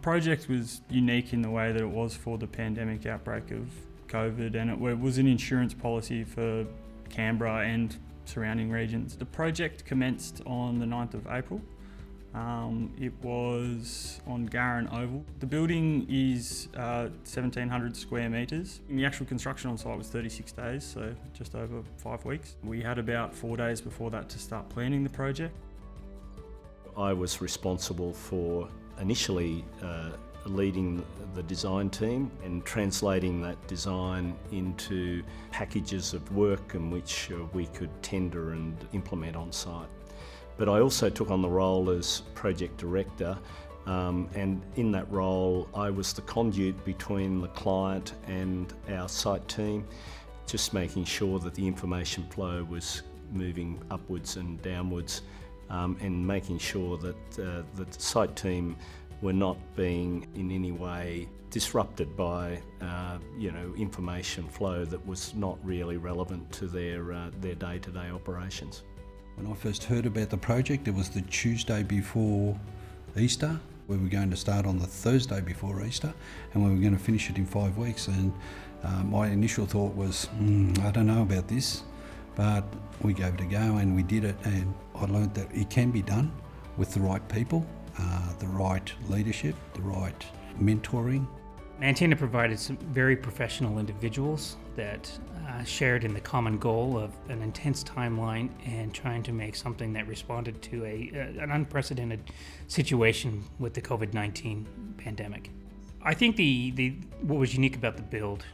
project was unique in the way that it was for the pandemic outbreak of COVID, and it was an insurance policy for Canberra and surrounding regions. The project commenced on the 9th of April. It was on Garran Oval. The building is 1,700 square metres. The actual construction on site was 36 days, so just over 5 weeks. We had about 4 days before that to start planning the project. I was responsible for initially leading the design team and translating that design into packages of work in which we could tender and implement on site. But I also took on the role as project director, and in that role I was the conduit between the client and our site team, just making sure that the information flow was moving upwards and downwards, and making sure that the site team were not being in any way disrupted by information flow that was not really relevant to their day-to-day operations. When I first heard about the project, it was the Tuesday before Easter. We were going to start on the Thursday before Easter, and we were going to finish it in 5 weeks. And my initial thought was, I don't know about this, but we gave it a go and we did it. And I learned that it can be done with the right people, the right leadership, the right mentoring. Manteena provided some very professional individuals that shared in the common goal of an intense timeline and trying to make something that responded to an unprecedented situation with the COVID-19 pandemic. I think what was unique about the build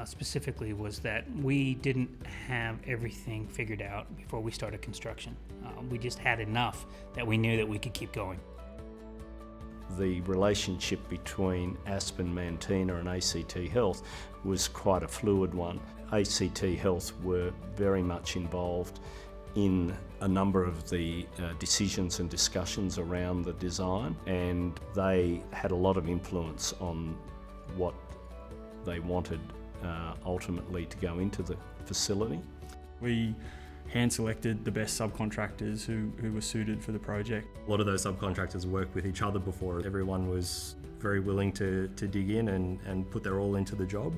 specifically was that we didn't have everything figured out before we started construction. We just had enough that we knew that we could keep going. The relationship between Aspen, Manteena and ACT Health was quite a fluid one. ACT Health were very much involved in a number of the decisions and discussions around the design, and they had a lot of influence on what they wanted ultimately to go into the facility. We hand-selected the best subcontractors who were suited for the project. A lot of those subcontractors worked with each other before. Everyone was very willing to dig in and put their all into the job.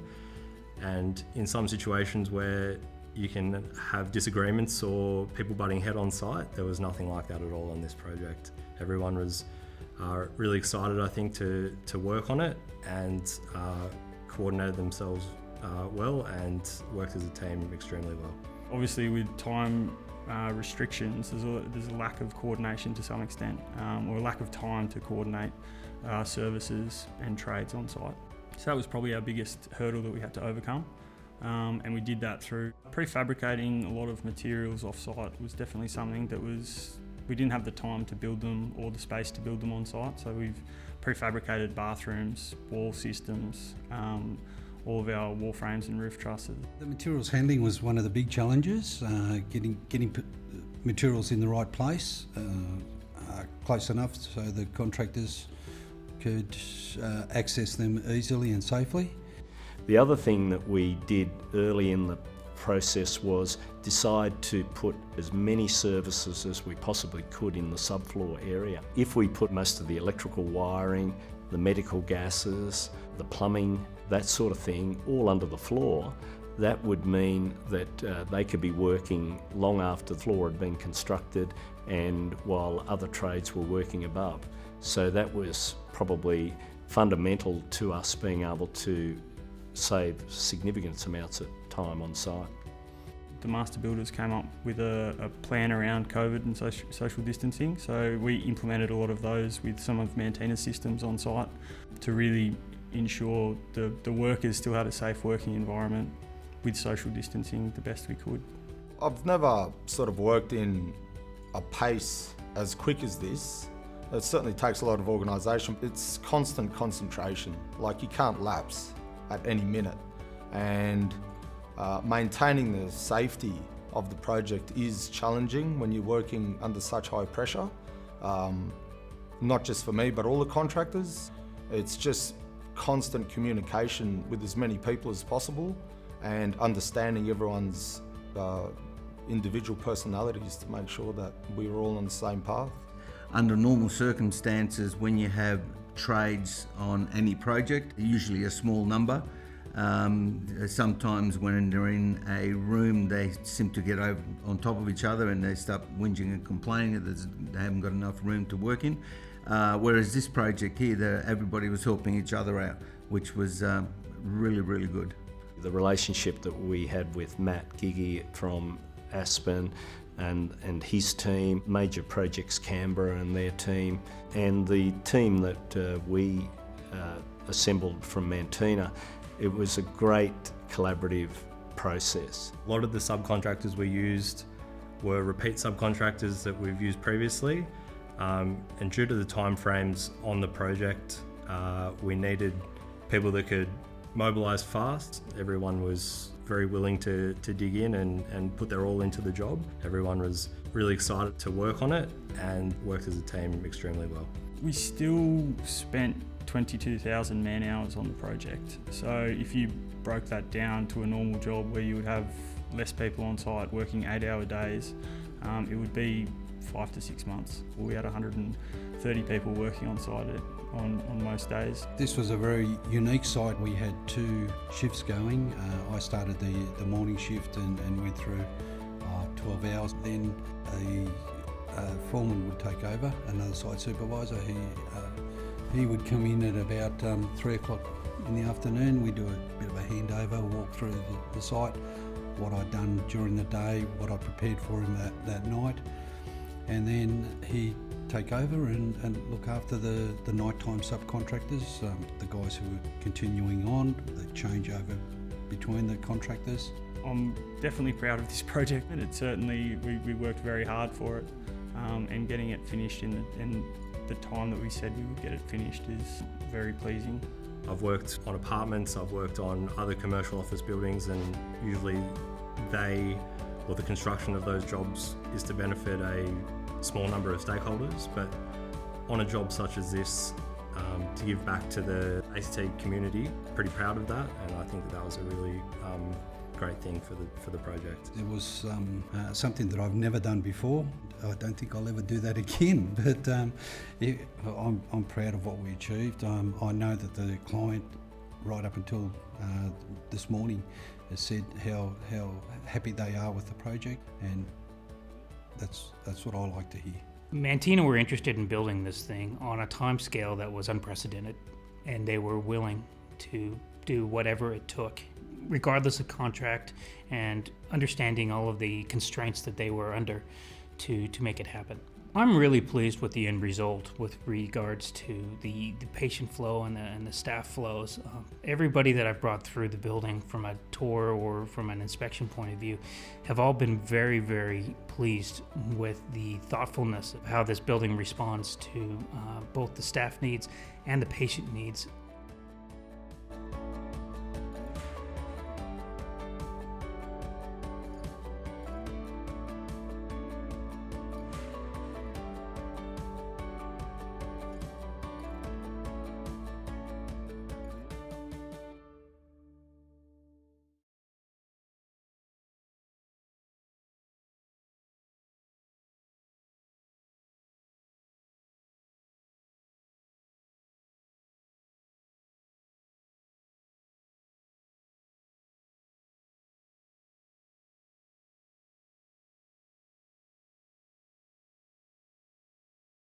And in some situations where you can have disagreements or people butting head on site, there was nothing like that at all on this project. Everyone was really excited, I think, to work on it and coordinated themselves well and worked as a team extremely well. Obviously, with time restrictions, there's a lack of coordination to some extent, or a lack of time to coordinate services and trades on site. So that was probably our biggest hurdle that we had to overcome, and we did that through prefabricating a lot of materials off-site. Was definitely something that we didn't have the time to build them or the space to build them on site, so we've prefabricated bathrooms, wall systems, all of our wall frames and roof trusses. The materials handling was one of the big challenges, getting materials in the right place, close enough so the contractors could access them easily and safely. The other thing that we did early in the process was decide to put as many services as we possibly could in the subfloor area. If we put most of the electrical wiring, the medical gases, the plumbing, that sort of thing, all under the floor, that would mean that they could be working long after the floor had been constructed and while other trades were working above. So that was probably fundamental to us being able to save significant amounts of time on site. The master builders came up with a plan around COVID and social distancing, so we implemented a lot of those with some of Manteena's systems on site to really ensure the workers still had a safe working environment with social distancing the best we could. I've never sort of worked in a pace as quick as this. It certainly takes a lot of organisation. It's constant concentration, like you can't lapse at any minute. And maintaining the safety of the project is challenging when you're working under such high pressure. Not just for me, but all the contractors. It's just constant communication with as many people as possible and understanding everyone's individual personalities to make sure that we're all on the same path. Under normal circumstances, when you have trades on any project, usually a small number. Sometimes when they're in a room, they seem to get over on top of each other and they start whinging and complaining that they haven't got enough room to work in. Whereas this project here, everybody was helping each other out, which was really, really good. The relationship that we had with Matt Giggy from Aspen and his team, Major Projects Canberra and their team, and the team that we assembled from Manteena, it was a great collaborative process. A lot of the subcontractors we used were repeat subcontractors that we've used previously, and due to the timeframes on the project, we needed people that could mobilise fast. Everyone was very willing to dig in and put their all into the job. Everyone was really excited to work on it and worked as a team extremely well. We still spent 22,000 man hours on the project. So if you broke that down to a normal job where you would have less people on site working 8-hour days, it would be 5 to 6 months. We had 130 people working on site on most days. This was a very unique site. We had 2 shifts going. I started the morning shift and went through 12 hours. Then a foreman would take over, another site supervisor. He would come in at about 3 o'clock in the afternoon. We'd do a bit of a handover, walk through the site, what I'd done during the day, what I prepared for him that night. And then he'd take over and look after the nighttime subcontractors, the guys who were continuing on, the changeover between the contractors. I'm definitely proud of this project, and it certainly, we worked very hard for it, and getting it finished in the time that we said we would get it finished is very pleasing. I've worked on apartments, I've worked on other commercial office buildings, and usually the construction of those jobs is to benefit a small number of stakeholders, but on a job such as this, to give back to the ACT community, pretty proud of that, and I think that was a really great thing for the project. It was something that I've never done before. I don't think I'll ever do that again, but I'm proud of what we achieved. I know that the client, right up until this morning, has said how happy they are with the project, and that's what I like to hear. Manteena were interested in building this thing on a timescale that was unprecedented, and they were willing to do whatever it took, regardless of contract, and understanding all of the constraints that they were under to make it happen. I'm really pleased with the end result with regards to the patient flow and the staff flows. Everybody that I've brought through the building from a tour or from an inspection point of view have all been very, very pleased with the thoughtfulness of how this building responds to both the staff needs and the patient needs.